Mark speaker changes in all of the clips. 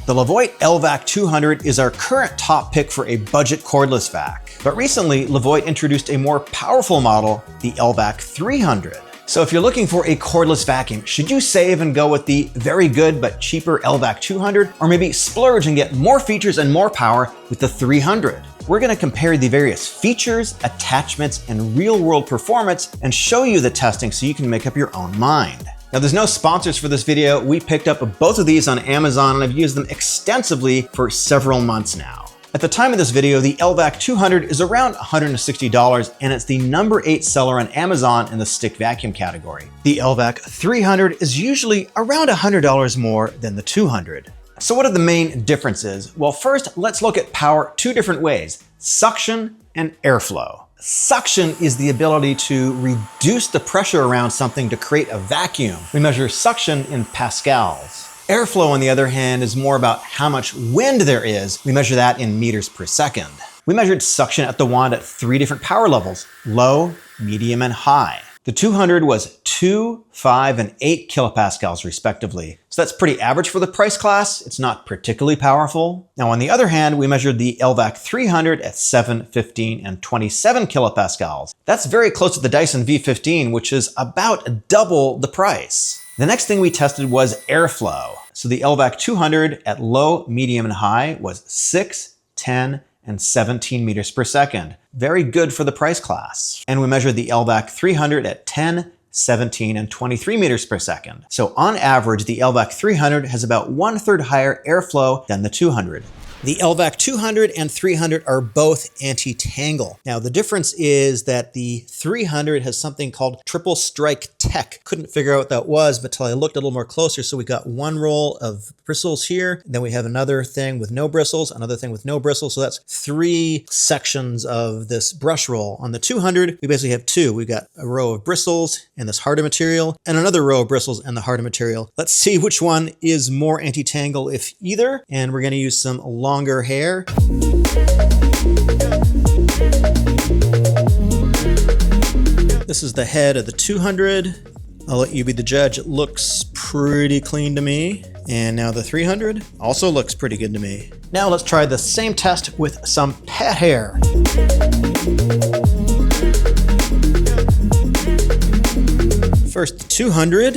Speaker 1: The Levoit LVAC-200 is our current top pick for a budget cordless vac. But recently, Levoit introduced a more powerful model, the LVAC-300. So if you're looking for a cordless vacuum, should you save and go with the very good but cheaper LVAC-200, or maybe splurge and get more features and more power with the 300? We're gonna compare the various features, attachments, and real-world performance and show you the testing so you can make up your own mind. Now, there's no sponsors for this video. We picked up both of these on Amazon and I've used them extensively for several months now. At the time of this video, the LVAC-200 is around $160 and it's the number 8 seller on Amazon in the stick vacuum category. The LVAC-300 is usually around $100 more than the 200. So what are the main differences? Well, first, let's look at power two different ways: suction and airflow. Suction is the ability to reduce the pressure around something to create a vacuum. We measure suction in pascals. Airflow, on the other hand, is more about how much wind there is. We measure that in meters per second. We measured suction at the wand at 3 different power levels: low, medium, and high. The 200 was 2, 5, and 8 kilopascals respectively. So that's pretty average for the price class. It's not particularly powerful. Now, on the other hand, we measured the LVAC-300 at 7, 15, and 27 kilopascals. That's very close to the Dyson V15, which is about double the price. The next thing we tested was airflow. So the LVAC-200 at low, medium, and high was 6, 10, and 17 meters per second. Very good for the price class. And we measured the LVAC-300 at 10, 17, and 23 meters per second. So on average, the LVAC-300 has about 1/3 higher airflow than the 200. The LVAC-200 and 300 are both anti-tangle. Now, the difference is that the 300 has something called triple strike tech. Couldn't figure out what that was until I looked a little more closer. So we got one roll of bristles here, and then we have another thing with no bristles, another thing with no bristles. So that's 3 sections of this brush roll. On the 200, we basically have 2. We've got a row of bristles and this harder material, and another row of bristles and the harder material. Let's see which one is more anti-tangle, if either. And we're gonna use some longer hair. This is the head of the 200. I'll let you be the judge. It looks pretty clean to me. And now the 300 also looks pretty good to me. Now let's try the same test with some pet hair. First, the 200,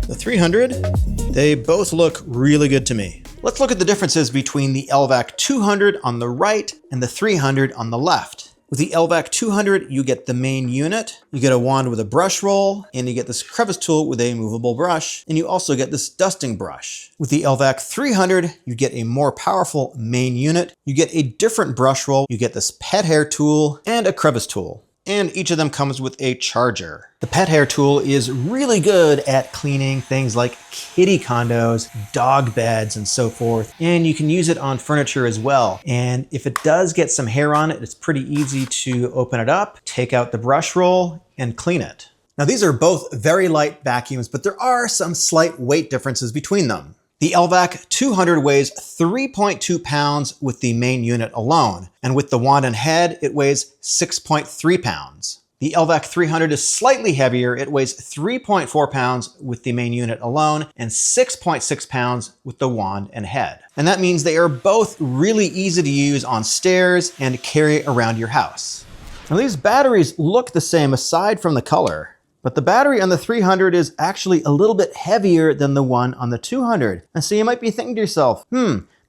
Speaker 1: the 300, they both look really good to me. Let's look at the differences between the LVAC-200 on the right and the 300 on the left. With the LVAC-200, you get the main unit, you get a wand with a brush roll, and you get this crevice tool with a movable brush, and you also get this dusting brush. With the LVAC-300, you get a more powerful main unit, you get a different brush roll, you get this pet hair tool, and a crevice tool. And each of them comes with a charger. The pet hair tool is really good at cleaning things like kitty condos, dog beds, and so forth. And you can use it on furniture as well. And if it does get some hair on it, it's pretty easy to open it up, take out the brush roll, and clean it. Now, these are both very light vacuums, but there are some slight weight differences between them. The LVAC-200 weighs 3.2 pounds with the main unit alone, and with the wand and head, it weighs 6.3 pounds. The LVAC-300 is slightly heavier. It weighs 3.4 pounds with the main unit alone, and 6.6 pounds with the wand and head. And that means they are both really easy to use on stairs and carry around your house. Now, these batteries look the same aside from the color. But the battery on the 300 is actually a little bit heavier than the one on the 200. And so you might be thinking to yourself,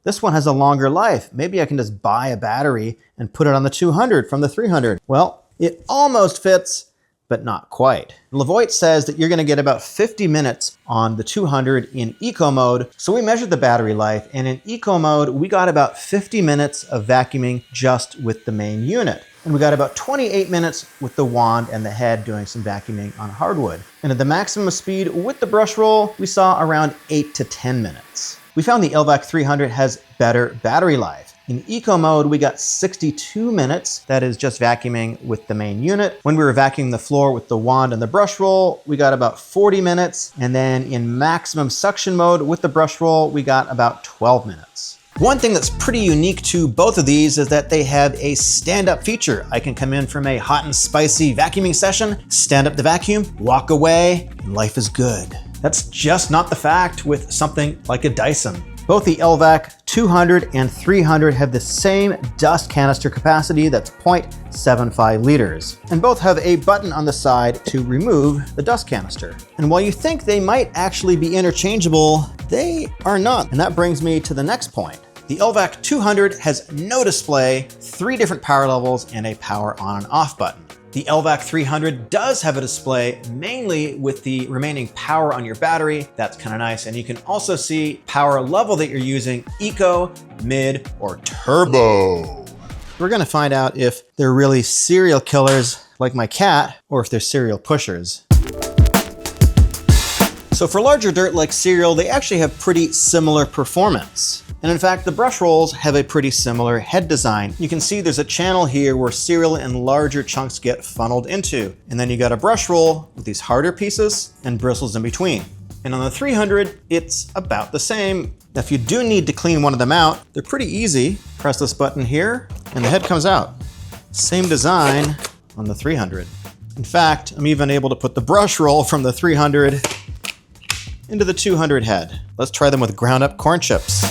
Speaker 1: this one has a longer life. Maybe I can just buy a battery and put it on the 200 from the 300. Well, it almost fits, but not quite. Levoit says that you're gonna get about 50 minutes on the 200 in eco mode. So we measured the battery life, and in eco mode, we got about 50 minutes of vacuuming just with the main unit. And we got about 28 minutes with the wand and the head doing some vacuuming on hardwood. And at the maximum speed with the brush roll, we saw around 8 to 10 minutes. We found the LVAC-300 has better battery life. In eco mode, we got 62 minutes. That is just vacuuming with the main unit. When we were vacuuming the floor with the wand and the brush roll, we got about 40 minutes. And then in maximum suction mode with the brush roll, we got about 12 minutes. One thing that's pretty unique to both of these is that they have a stand-up feature. I can come in from a hot and spicy vacuuming session, stand up the vacuum, walk away, and life is good. That's just not the fact with something like a Dyson. Both the LVAC-200 and 300 have the same dust canister capacity that's 0.75 liters. And both have a button on the side to remove the dust canister. And while you think they might actually be interchangeable, they are not. And that brings me to the next point. The LVAC-200 has no display, 3 different power levels, and a power on and off button. The LVAC-300 does have a display, mainly with the remaining power on your battery. That's kind of nice. And you can also see power level that you're using, eco, mid, or turbo. We're gonna find out if they're really serial killers like my cat, or if they're serial pushers. So for larger dirt like cereal, they actually have pretty similar performance. And in fact, the brush rolls have a pretty similar head design. You can see there's a channel here where cereal and larger chunks get funneled into. And then you got a brush roll with these harder pieces and bristles in between. And on the 300, it's about the same. Now, if you do need to clean one of them out, they're pretty easy. Press this button here and the head comes out. Same design on the 300. In fact, I'm even able to put the brush roll from the 300 into the 200 head. Let's try them with ground up corn chips.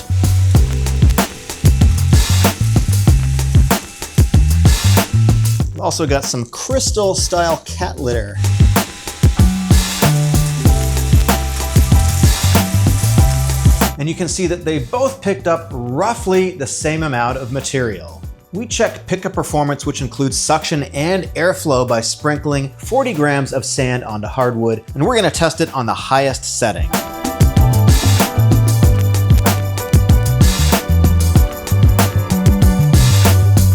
Speaker 1: We've also got some crystal style cat litter. And you can see that they both picked up roughly the same amount of material. We checked pickup performance, which includes suction and airflow, by sprinkling 40 grams of sand onto hardwood, and we're gonna test it on the highest setting.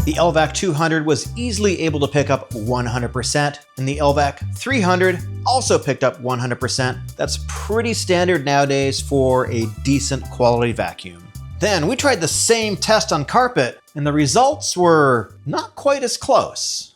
Speaker 1: The LVAC-200 was easily able to pick up 100%, and the LVAC-300 also picked up 100%. That's pretty standard nowadays for a decent quality vacuum. Then we tried the same test on carpet, and the results were not quite as close.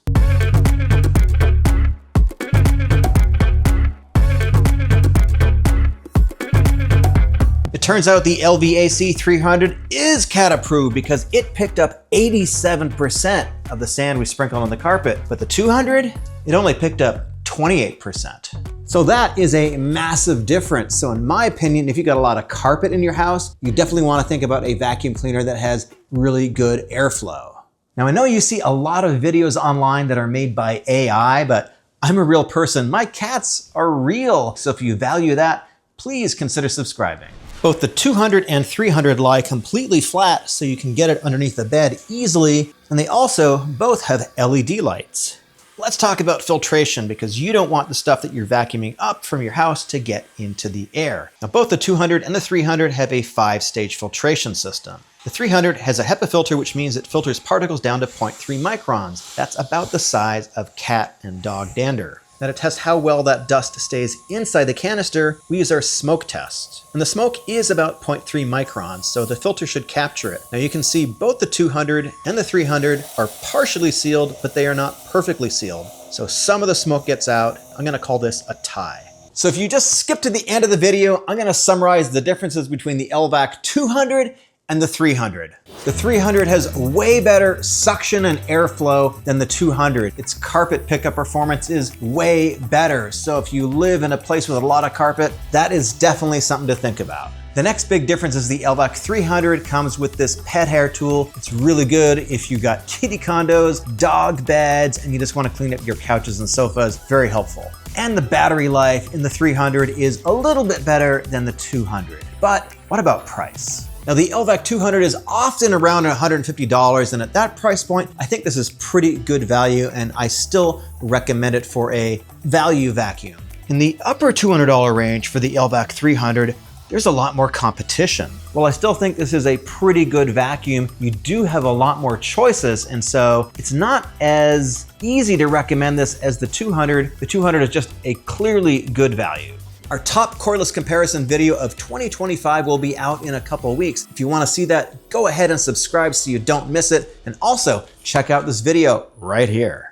Speaker 1: It turns out the LVAC-300 is cat approved because it picked up 87% of the sand we sprinkled on the carpet, but the 200, it only picked up 28%. So that is a massive difference. So in my opinion, if you got a lot of carpet in your house, you definitely want to think about a vacuum cleaner that has really good airflow. Now, I know you see a lot of videos online that are made by AI, but I'm a real person. My cats are real. So if you value that, please consider subscribing. Both the 200 and 300 lie completely flat, so you can get it underneath the bed easily. And they also both have LED lights. Let's talk about filtration, because you don't want the stuff that you're vacuuming up from your house to get into the air. Now, both the 200 and the 300 have a 5-stage filtration system. The 300 has a HEPA filter, which means it filters particles down to 0.3 microns. That's about the size of cat and dog dander. Now, to test how well that dust stays inside the canister, we use our smoke test. And the smoke is about 0.3 microns, so the filter should capture it. Now, you can see both the 200 and the 300 are partially sealed, but they are not perfectly sealed. So some of the smoke gets out. I'm gonna call this a tie. So if you just skip to the end of the video, I'm gonna summarize the differences between the LVAC-200 and the 300. The 300 has way better suction and airflow than the 200. Its carpet pickup performance is way better. So if you live in a place with a lot of carpet, that is definitely something to think about. The next big difference is the LVAC-300 comes with this pet hair tool. It's really good if you got kitty condos, dog beds, and you just want to clean up your couches and sofas. Very helpful. And the battery life in the 300 is a little bit better than the 200. But what about price? Now, the LVAC-200 is often around $150, and at that price point, I think this is pretty good value, and I still recommend it for a value vacuum. In the upper $200 range for the LVAC-300, there's a lot more competition. While I still think this is a pretty good vacuum, you do have a lot more choices, and so it's not as easy to recommend this as the 200. The 200 is just a clearly good value. Our top cordless comparison video of 2025 will be out in a couple of weeks. If you want to see that, go ahead and subscribe so you don't miss it. And also check out this video right here.